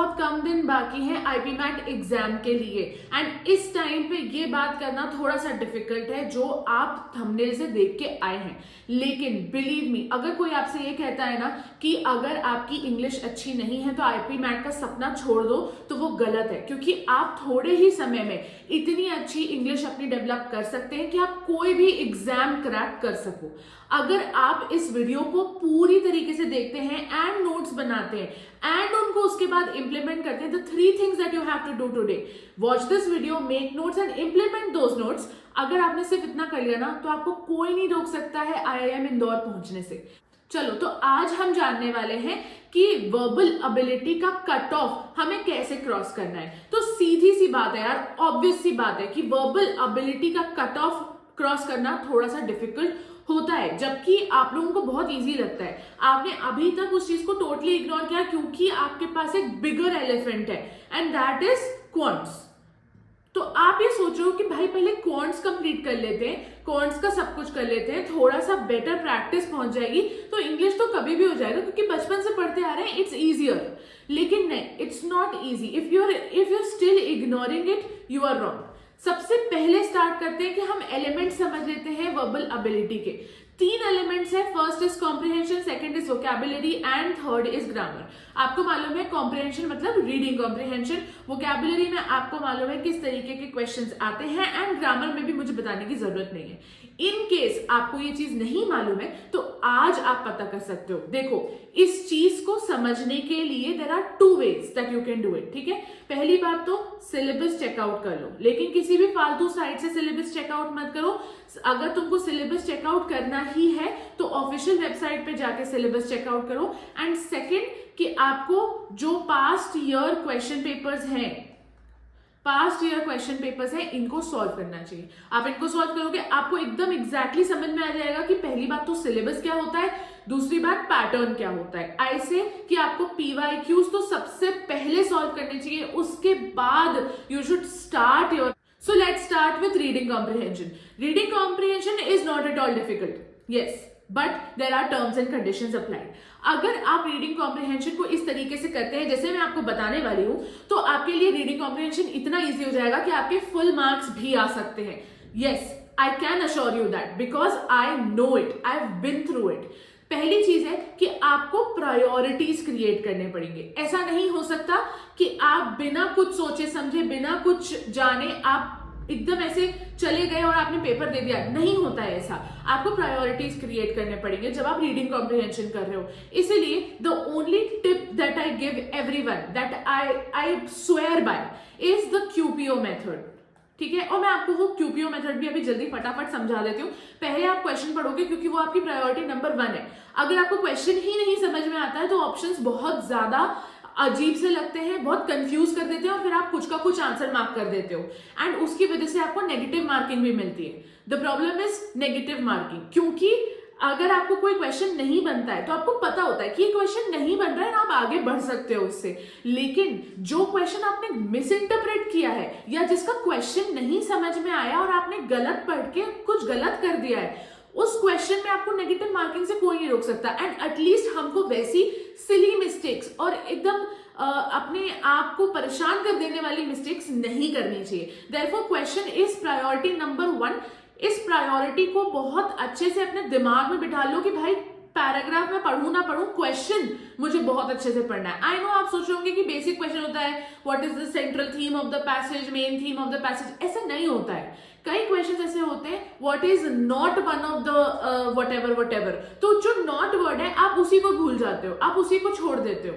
बहुत कम दिन बाकी हैं आईपी मैट एग्जाम के लिए एंड इस टाइम पे ये बात करना थोड़ा सा डिफिकल्ट है जो आप थंबनेल से देख के आए हैं। लेकिन बिलीव मी, अगर कोई आपसे ये कहता है ना कि अगर आपकी इंग्लिश अच्छी नहीं है तो आईपी मैट का सपना छोड़ दो, तो वो गलत है, क्योंकि आप थोड़े ही समय में इतनी अच्छी इंग्लिश अपनी डेवलप कर सकते हैं कि आप कोई भी एग्जाम क्रैक कर सको। अगर आप इस वीडियो को पूरी तरीके से देखते हैं एंड नोट्स बनाते हैं एंड उनको उसके बाद इंप्लीमेंट करते हैं, the 3 things that you have to do today, watch this video, make notes and implement those notes. अगर आपने सिर्फ इतना कर लिया ना तो आपको कोई नहीं रोक सकता है आईआईएम इंदौर पहुंचने से। चलो, तो आज हम जानने वाले हैं कि वर्बल एबिलिटी का कट ऑफ हमें कैसे क्रॉस करना है। तो सीधी सी बात है यार, ऑब्वियस सी बात है कि वर्बल एबिलिटी का कट ऑफ क्रॉस करना थोड़ा सा डिफिकल्ट होता है, जबकि आप लोगों को बहुत इजी लगता है। आपने अभी तक उस चीज को टोटली इग्नोर किया क्योंकि आपके पास एक बिगर एलिफेंट है एंड दैट इज क्वांट्स। तो आप ये सोच रहे हो कि भाई पहले क्वांट्स कंप्लीट कर लेते हैं, क्वांट्स का सब कुछ कर लेते हैं, थोड़ा सा बेटर प्रैक्टिस पहुंच जाएगी तो इंग्लिश तो कभी भी हो जाएगा, क्योंकि बचपन से पढ़ते आ रहे हैं, इट्स इजियर। लेकिन नहीं, it's not easy. If you still ignoring it, you are wrong. सबसे पहले स्टार्ट करते हैं कि हम एलिमेंट समझ लेते हैं वर्बल एबिलिटी के। 3 एलिमेंट्स है, first is comprehension, second is vocabulary and third is grammar. आपको मालूम है कॉम्प्रिहेंशन मतलब रीडिंग कॉम्प्रिहेंशन, वोकैबुलरी में आपको मालूम है किस तरीके के क्वेश्चंस आते हैं एंड ग्रामर में भी मुझे बताने की जरूरत नहीं है। इन केस आपको ये चीज नहीं मालूम है तो आज आप पता कर सकते हो। देखो, इस चीज को समझने के लिए there are 2 ways that you can do it. ठीक है, पहली बात तो सिलेबस चेकआउट कर लो, लेकिन किसी भी फालतू साइट से सिलेबस चेकआउट मत करो। अगर तुमको सिलेबस चेकआउट करना ही है तो ऑफिशियल वेबसाइट पे जाके सिलेबस चेकआउट करो। एंड सेकंड कि आपको जो पास्ट ईयर क्वेश्चन पेपर्स हैं, इनको सॉल्व करना चाहिए। आप इनको सॉल्व करोगे, आपको एकदम एग्जैक्टली समझ में आ जाएगा कि पहली बात तो सिलेबस क्या होता है, दूसरी बात पैटर्न क्या होता है। ऐसे कि आपको पीवाईक्यूज तो सबसे पहले सॉल्व करने चाहिए, उसके बाद you should start your. So let's start with reading comprehension. Reading comprehension is not at all difficult. Yes, but there are terms and conditions applied. अगर आप रीडिंग कॉम्प्रिहेंशन को इस तरीके से करते हैं जैसे मैं आपको बताने वाली हूं, तो आपके लिए रीडिंग कॉम्प्रिहेंशन इतना इजी हो जाएगा कि आपके फुल मार्क्स भी आ सकते हैं। Yes, I can assure you that because I know it. I've been through it. पहली चीज है कि आपको प्रायोरिटीज क्रिएट करने पड़ेंगे। ऐसा नहीं हो सकता कि आप बिना कुछ सोचे समझे, बिना कुछ जाने आप एकदम ऐसे चले गए और आपने पेपर दे दिया। नहीं होता है ऐसा। आपको प्रायोरिटीज क्रिएट करने पड़ेंगे जब आप रीडिंग कॉम्प्रिहेंशन कर रहे हो। इसीलिए the only tip that I give everyone, that I swear by, is the QPO method. ठीक है, और मैं आपको वो क्यूपीओ मेथड भी अभी जल्दी फटाफट समझा देती हूँ। पहले आप क्वेश्चन पढ़ोगे क्योंकि वो आपकी प्रायोरिटी नंबर 1 है। अगर आपको क्वेश्चन ही नहीं समझ में आता है तो ऑप्शंस बहुत ज्यादा अजीब से लगते हैं, बहुत कंफ्यूज कर देते हैं और फिर आप कुछ का कुछ आंसर मार्क कर देते हो एंड उसकी वजह से आपको नेगेटिव मार्किंग भी मिलती है। The problem is negative marking, क्योंकि अगर आपको कोई क्वेश्चन नहीं बनता है तो आपको पता होता है कि ये क्वेश्चन नहीं बन रहा है, आप आगे बढ़ सकते हो उससे। लेकिन जो क्वेश्चन आपने मिस इंटरप्रेट किया है या जिसका क्वेश्चन नहीं समझ में आया और आपने गलत पढ़ के कुछ गलत कर दिया है, उस क्वेश्चन में आपको नेगेटिव मार्किंग से कोई नहीं रोक सकता। एंड एटलीस्ट हमको वैसी सिली मिस्टेक्स और एकदम अपने आप को परेशान कर देने वाली मिस्टेक्स नहीं करनी चाहिए। Therefore question is priority number 1। इस प्रायोरिटी को बहुत अच्छे से अपने दिमाग में बिठा लो कि भाई पैराग्राफ में पढ़ूं ना पढ़ूं, क्वेश्चन मुझे बहुत अच्छे से पढ़ना है। आई नो आप सोच रहे होंगे कि बेसिक क्वेश्चन होता है what is the central theme of the passage, main theme of the passage. ऐसा नहीं होता है। कई क्वेश्चन ऐसे होते हैं what is not one of the what ever. तो जो नॉट वर्ड है आप उसी को भूल जाते हो, आप उसी को छोड़ देते हो।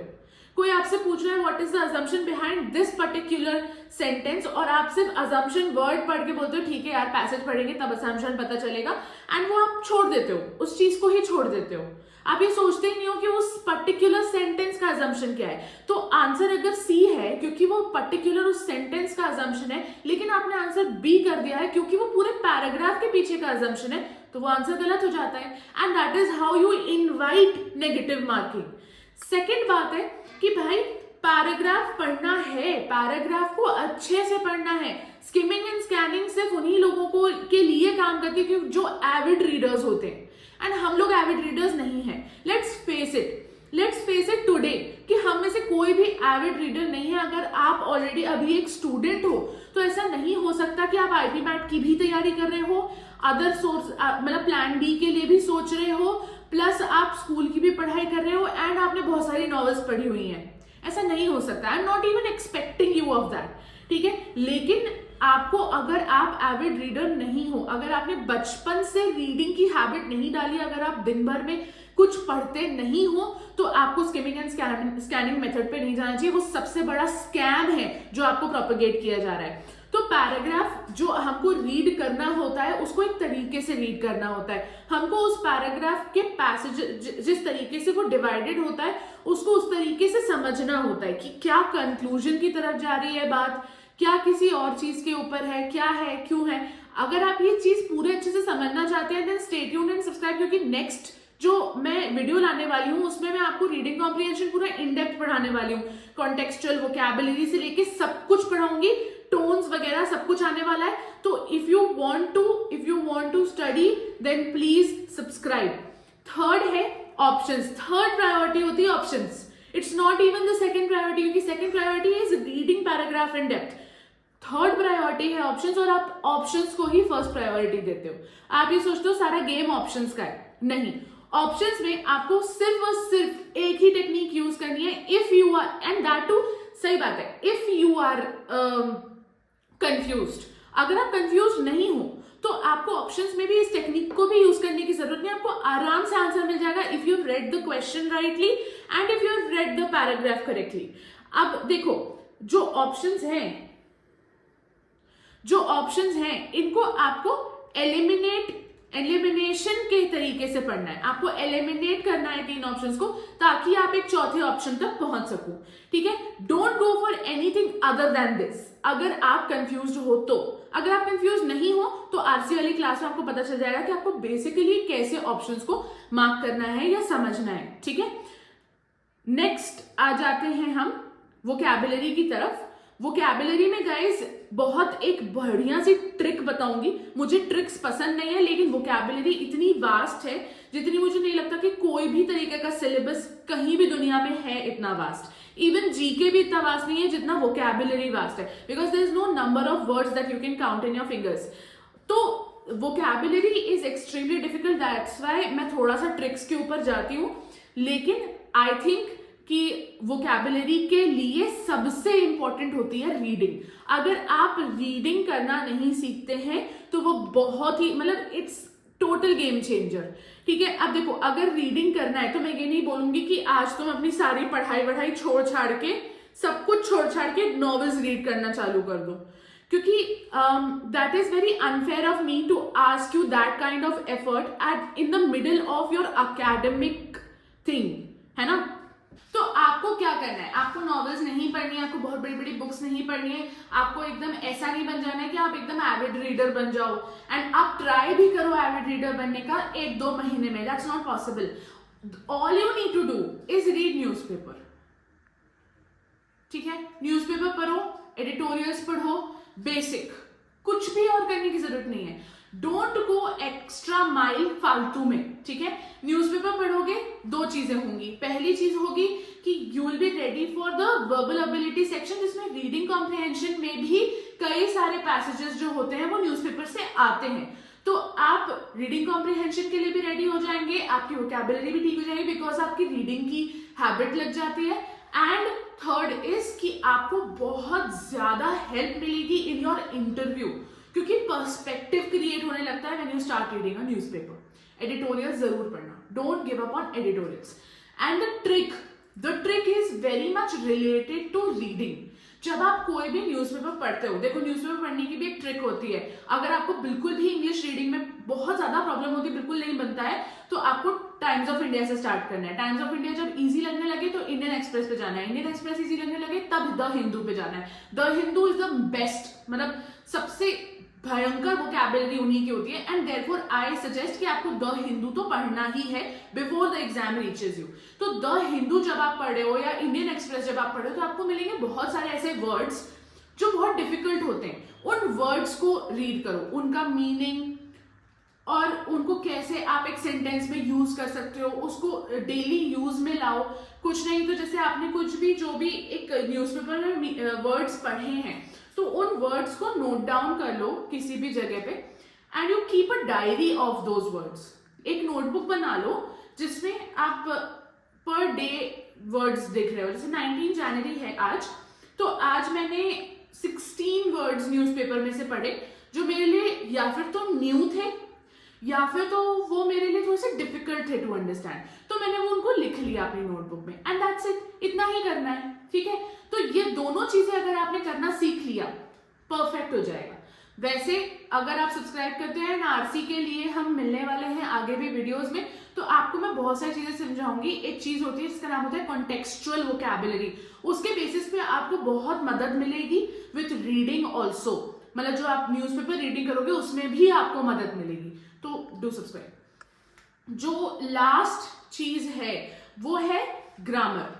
कोई आपसे पूछ रहा है what is the assumption behind this particular sentence और आप सिर्फ अजम्पशन वर्ड पढ़ के बोलते हो ठीक है यार पैसेज पढ़ेंगे तब अजम्पशन पता चलेगा, एंड वो आप छोड़ देते हो, उस चीज को ही छोड़ देते हो। आप ये सोचते ही नहीं हो कि उस पर्टिकुलर सेंटेंस का अजम्पशन क्या है। तो आंसर अगर सी है क्योंकि वो पर्टिकुलर उस सेंटेंस का अजम्पशन है, लेकिन आपने आंसर बी कर दिया है क्योंकि वो पूरे पैराग्राफ के पीछे का अजम्पशन है, तो वो आंसर गलत हो जाता है। And that is how you invite negative marking. Second बात है कि भाई पैराग्राफ पढ़ना है, पैराग्राफ को अच्छे से पढ़ना है। स्किमिंग एंड स्कैनिंग सिर्फ उन्हीं लोगों को के लिए काम करती है जो एविड रीडर्स होते हैं, एंड हम लोग एविड रीडर्स नहीं हैं। लेट्स फेस इट टुडे कि हम में से कोई भी एविड रीडर नहीं है। अगर आप ऑलरेडी अभी एक स्टूडेंट हो तो ऐसा नहीं हो सकता कि आप आईपी मैट की भी तैयारी कर रहे हो, अदर सोर्स मतलब प्लान बी के लिए भी सोच रहे हो, प्लस आप स्कूल की भी पढ़ाई कर रहे हो एंड आपने बहुत सारी नॉवेल्स पढ़ी हुई हैं। ऐसा नहीं हो सकता। I am not even expecting you of that, ठीक है। लेकिन आपको, अगर आप एविड रीडर नहीं हो, अगर आपने बचपन से रीडिंग की हैबिट नहीं डाली, अगर आप दिन भर में कुछ पढ़ते नहीं हो, तो आपको स्किमिंग एंड स्कैनिंग मेथड पे नहीं जाना चाहिए। वो सबसे बड़ा स्कैम है जो आपको प्रोपेगेट किया जा रहा है। तो पैराग्राफ जो हमको रीड करना होता है उसको एक तरीके से रीड करना होता है। हमको उस पैराग्राफ के पैसेज जिस तरीके से वो डिवाइडेड होता है उसको उस तरीके से समझना होता है कि क्या कंक्लूजन की तरफ जा रही है बात, क्या किसी और चीज के ऊपर है, क्या है, क्यों है। अगर आप ये चीज पूरे अच्छे से समझना चाहते हैं then stay tuned and subscribe, क्योंकि नेक्स्ट जो मैं वीडियो लाने वाली हूँ उसमें मैं आपको रीडिंग कॉम्प्रिहेंशन पूरा इन डेप्थ पढ़ाने वाली हूँ। कॉन्टेक्सचुअल, वोकैबुलरी से लेके सब कुछ पढ़ाऊंगी, टोन्स वगैरह सब कुछ आने वाला है। तो if you want to study then please subscribe. Third है ऑप्शंस। थर्ड प्रायोरिटी होती है options. It's not even the second priority, क्योंकि second priority is reading paragraph in depth. Third priority है ऑप्शंस, और आप ऑप्शंस को ही फर्स्ट प्रायोरिटी देते हो। आप ये सोचते हो सारा गेम ऑप्शंस का है, नहीं। ऑप्शंस में आपको सिर्फ और सिर्फ एक ही टेक्निक यूज करनी है। If you are, and that too, सही बात है, इफ यू आर कंफ्यूज्ड, अगर आप कंफ्यूज नहीं हो तो आपको ऑप्शंस में भी इस टेक्निक को भी यूज करने की जरूरत नहीं। आपको आराम से आंसर मिल जाएगा if you read the question rightly and if you read the paragraph correctly. अब देखो, जो ऑप्शंस हैं इनको आपको एलिमिनेशन के तरीके से पढ़ना है। आपको एलिमिनेट करना है तीन ऑप्शंस को, ताकि आप एक चौथे ऑप्शन तक पहुंच सको, ठीक है। Don't go for anything other than this. अगर आप कंफ्यूज्ड हो तो, अगर आप कंफ्यूज नहीं हो तो आरसी वाली क्लास में आपको पता चल जाएगा कि आपको बेसिकली कैसे ऑप्शंस को मार्क करना है या समझना है, ठीक है। नेक्स्ट आ जाते हैं हम वोकैबुलरी की तरफ। वोकैबुलरी में गाइस बहुत एक बढ़िया सी ट्रिक बताऊंगी। मुझे ट्रिक्स पसंद नहीं है, लेकिन वोकैबुलरी इतनी वास्ट है जितनी मुझे नहीं लगता कि कोई भी तरीके का सिलेबस कहीं भी दुनिया में है इतना वास्ट। इवन जीके भी इतना वास्ट नहीं है जितना वोकैबुलरी वास्ट है, because there is no number of words that you can count in your fingers. तो vocabulary is extremely difficult, that's why मैं थोड़ा सा ट्रिक्स के ऊपर जाती हूँ। लेकिन आई थिंक कि वोकैबुलरी के लिए सबसे इंपॉर्टेंट होती है रीडिंग। अगर आप रीडिंग करना नहीं सीखते हैं तो वो बहुत ही, मतलब इट्स टोटल गेम चेंजर, ठीक है। अब देखो, अगर रीडिंग करना है तो मैं ये नहीं बोलूंगी कि आज तुम अपनी सारी पढ़ाई वढ़ाई छोड़ छाड़ के, सब कुछ छोड़ छाड़ के नॉवेल्स रीड करना चालू कर दो, क्योंकि that is very unfair of me to ask you that kind of effort at in the middle of your academic thing, है ना। तो आपको क्या करना है, आपको नॉवेल्स नहीं पढ़नी है, आपको बहुत बड़ी बड़ी बुक्स नहीं पढ़नी है, आपको एकदम ऐसा नहीं बन जाना है कि आप एकदम एविड रीडर बन जाओ। एंड आप ट्राई भी करो एविड रीडर बनने का 1-2 महीने में, that's not possible. All you need to do is read newspaper, ठीक है। न्यूज़पेपर पढ़ो, एडिटोरियल्स पढ़ो, बेसिक, कुछ भी और करने की जरूरत नहीं है। डोंट गो एक्स्ट्रा माइल फालतू में, ठीक है। न्यूज़पेपर पढ़ोगे, 2 चीजें होंगी। पहली चीज होगी कि you will be ready for the verbal ability section, जिसमें रीडिंग कॉम्प्रिहेंशन में भी कई सारे पैसेजेस जो होते हैं वो न्यूज़पेपर से आते हैं। तो आप रीडिंग कॉम्प्रिहेंशन के लिए भी रेडी हो जाएंगे, आपकी वोकैबुलरी भी ठीक हो जाएगी बिकॉज आपकी रीडिंग की हैबिट लग जाती है। एंड थर्ड इज कि आपको बहुत ज्यादा हेल्प मिलेगी इन योर इंटरव्यू, क्योंकि पर्सपेक्टिव क्रिएट होने लगता है when you start reading a newspaper. Editorials जरूर पढ़ना, don't give up on editorials. And the trick is very much related to reading. जब आप कोई भी न्यूज़पेपर पढ़ते हो, देखो न्यूज़पेपर पढ़ने की भी एक ट्रिक होती है। अगर आपको बिल्कुल भी इंग्लिश रीडिंग में बहुत ज्यादा प्रॉब्लम होती है, बिल्कुल नहीं बनता है, तो आपको टाइम्स ऑफ इंडिया से स्टार्ट करना है। टाइम्स ऑफ इंडिया जब इजी लगने लगे तो इंडियन एक्सप्रेस पे जाना है, इंडियन एक्सप्रेस इजी लगने लगे तब द हिंदू पे जाना है। The Hindu is the best, मतलब सबसे भयंकर वोकैबुलरी उन्हीं की होती है। एंड देयरफॉर आई सजेस्ट कि आपको द हिंदू तो पढ़ना ही है before the exam reaches you. तो द हिंदू जब आप पढ़े हो या इंडियन एक्सप्रेस जब आप पढ़े हो तो आपको मिलेंगे बहुत सारे ऐसे वर्ड्स जो बहुत डिफिकल्ट होते हैं। उन वर्ड्स को रीड करो, उनका मीनिंग, और उनको कैसे आप एक सेंटेंस में यूज कर सकते हो, उसको डेली यूज में लाओ। कुछ नहीं तो जैसे आपने कुछ भी जो भी एक न्यूज़पेपर में वर्ड्स पढ़े हैं तो उन वर्ड्स को नोट डाउन कर लो किसी भी जगह पे and you keep a diary of those words. एक नोटबुक बना लो जिसमें आप पर डे वर्ड्स दिख रहे हो। जैसे 19 जनवरी है आज, तो आज मैंने 16 वर्ड्स न्यूज़पेपर में से पढ़े जो मेरे लिए या फिर तो न्यू थे या फिर तो वो मेरे लिए थोड़े से डिफिकल्ट थे टू अंडरस्टैंड, तो मैंने वो उनको लिख लिया अपनी नोटबुक में एंड दैट्स इट। इतना ही करना है, ठीक है। तो ये दोनों चीजें अगर आपने करना सीख लिया, परफेक्ट हो जाएगा। वैसे अगर आप सब्सक्राइब करते हैं आरसी के लिए हम मिलने वाले हैं आगे भी वीडियोस में, तो आपको मैं बहुत सारी चीजें समझाऊंगी। एक चीज होती है जिसका नाम होता है कॉन्टेक्सचुअल वोकैबुलरी, उसके बेसिस पे आपको बहुत मदद मिलेगी विथ रीडिंग ऑल्सो। मतलब जो आप न्यूज़पेपर रीडिंग करोगे उसमें भी आपको मदद मिलेगी, तो डू सब्सक्राइब। जो लास्ट चीज है वो है ग्रामर,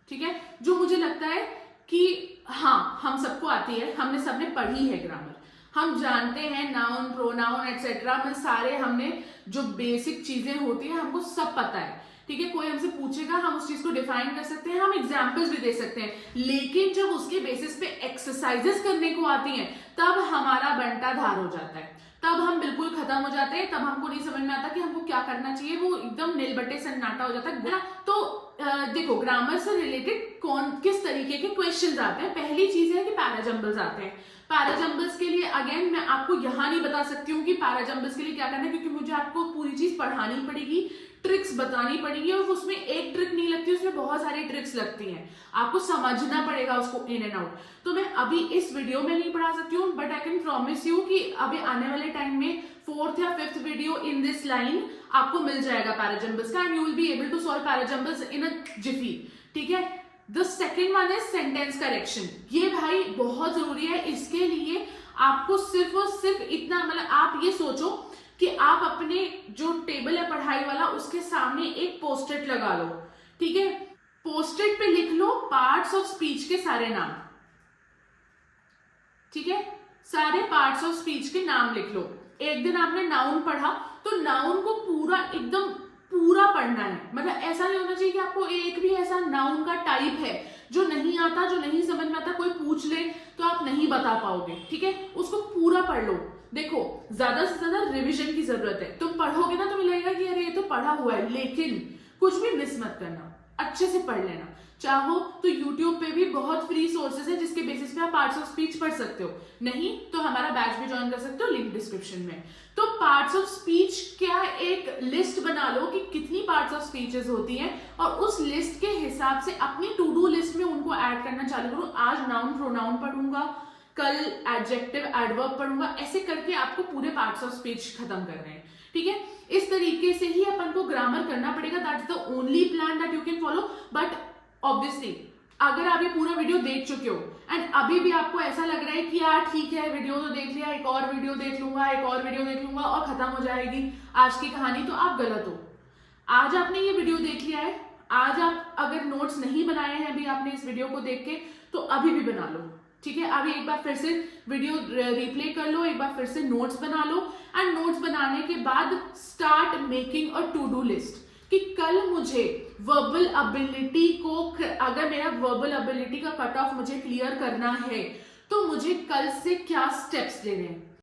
ठीक है, जो मुझे लगता है कि हाँ हम सबको आती है, हमने सबने पढ़ी है ग्रामर, हम जानते हैं नाउन प्रोनाउन एटसेट्रा में सारे हमने जो बेसिक चीजें होती है हमको सब पता है, ठीक है। कोई हमसे पूछेगा हम उस चीज को डिफाइन कर सकते हैं, हम एग्जाम्पल्स भी दे सकते हैं, लेकिन जब उसके बेसिस पे एक्सरसाइजेस करने को आती हैं तब हमारा बंटा धार हो जाता है, तब हम बिल्कुल खत्म हो जाते हैं, तब हमको नहीं समझ में आता कि हमको क्या करना चाहिए, वो एकदम नीलबट्टे सन्नाटा हो जाता है। तो देखो ग्रामर से रिलेटेड किस तरीके के क्वेश्चंस आते हैं। पहली चीज है कि पैराजंबल्स आते हैं। पैराजंबल्स के लिए अगेन मैं आपको यहाँ नहीं बता सकती हूँ कि पैराजंबल्स के लिए क्या करना है, क्योंकि मुझे आपको पूरी चीज पढ़ानी पड़ेगी, ट्रिक्स बतानी पड़ेगी, और उसमें एक ट्रिक नहीं लगती, उसमें बहुत सारी ट्रिक्स लगती हैं, आपको समझना पड़ेगा उसको इन एंड आउट। तो मैं अभी इस वीडियो में नहीं पढ़ा सकती हूँ, but I can promise you कि अभी आने वाले टाइम में 4th या 5th video in this line आपको मिल जाएगा पैराजंबल्स का, and you will be able to solve parajumbles in a jiffy, ठीक है। The second one is sentence correction. ये भाई बहुत जरूरी है। इसके लिए आपको सिर्फ और सिर्फ इतना, मतलब आप ये सोचो कि आप अपने जो टेबल है पढ़ाई वाला उसके सामने एक पोस्टेट लगा लो, ठीक है। पोस्टेट पे लिख लो पार्ट्स ऑफ स्पीच के सारे नाम, ठीक है, सारे पार्ट्स ऑफ स्पीच के नाम लिख लो। एक दिन आपने नाउन पढ़ा तो नाउन को पूरा एकदम पूरा पढ़ना है, मतलब ऐसा नहीं होना चाहिए कि आपको एक भी ऐसा नाउन का टाइप है जो नहीं आता, जो नहीं समझ में आता, कोई पूछ ले तो आप नहीं बता पाओगे, ठीक है। उसको पूरा पढ़ लो। देखो ज्यादा से ज्यादा रिवीजन की जरूरत है, तुम पढ़ोगे ना तुम्हें लगेगा कि अरे ये तो पढ़ा हुआ है, लेकिन कुछ भी मिस मत करना, अच्छे से पढ़ लेना। चाहो तो YouTube पे भी बहुत फ्री सोर्सेज है जिसके बेसिस पे आप पार्ट्स ऑफ स्पीच पढ़ सकते हो, नहीं तो हमारा बैच भी ज्वाइन कर सकते हो, लिंक डिस्क्रिप्शन में। तो पार्ट्स ऑफ स्पीच क्या एक लिस्ट बना लो कि कितनी पार्ट्स ऑफ स्पीचेस होती हैं, और उस लिस्ट के हिसाब से अपनी टू डू लिस्ट में उनको ऐड करना चालू करो। आज नाउन प्रोनाउन पढ़ूंगा, कल एडजेक्टिव एडवर्ब पढ़ूंगा, ऐसे करके आपको पूरे पार्ट्स ऑफ स्पीच खत्म करने हैं, ठीक है। इस तरीके से ही अपन को ग्रामर करना पड़ेगा, that's the only plan that you can follow. But obviously अगर आप ये पूरा वीडियो देख चुके हो एंड अभी भी आपको ऐसा लग रहा है कि यार ठीक है वीडियो तो देख लिया, एक और वीडियो देख लूंगा, एक और वीडियो देख लूंगा और खत्म हो जाएगी आज की कहानी, तो आप गलत हो। आज आपने ये वीडियो देख लिया है, आज आप अगर नोट्स नहीं बनाए हैं अभी आपने इस वीडियो को देख के, तो अभी भी बना लो, ठीक है। अभी एक बार फिर से वीडियो रिप्ले कर लो, एक बार फिर से नोट्स बना लो, एंड नोट्स बनाने के बाद start making a to do list कि कल मुझे वर्बल एबिलिटी को, अगर मेरा वर्बल एबिलिटी का कट ऑफ मुझे क्लियर करना है तो मुझे कल से क्या स्टेप्स लेने हैं।